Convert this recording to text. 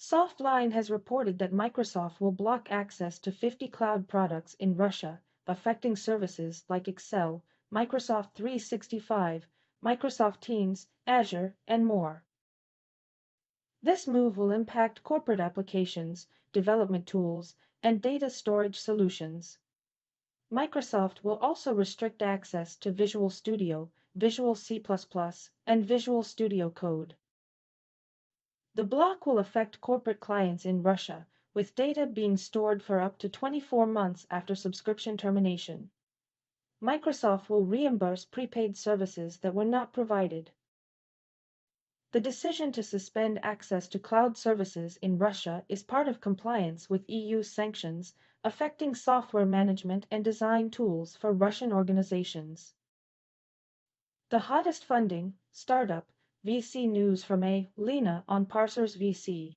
Softline has reported that Microsoft will block access to 50 cloud products in Russia, affecting services like Excel, Microsoft 365, Microsoft Teams, Azure, and more. This move will impact corporate applications, development tools, and data storage solutions. Microsoft will also restrict access to Visual Studio, Visual C++, and Visual Studio Code. The block will affect corporate clients in Russia, with data being stored for up to 24 months after subscription termination. Microsoft will reimburse prepaid services that were not provided. The decision to suspend access to cloud services in Russia is part of compliance with EU sanctions affecting software management and design tools for Russian organizations. The hottest funding, startup, VC news from Lena on Parsers VC.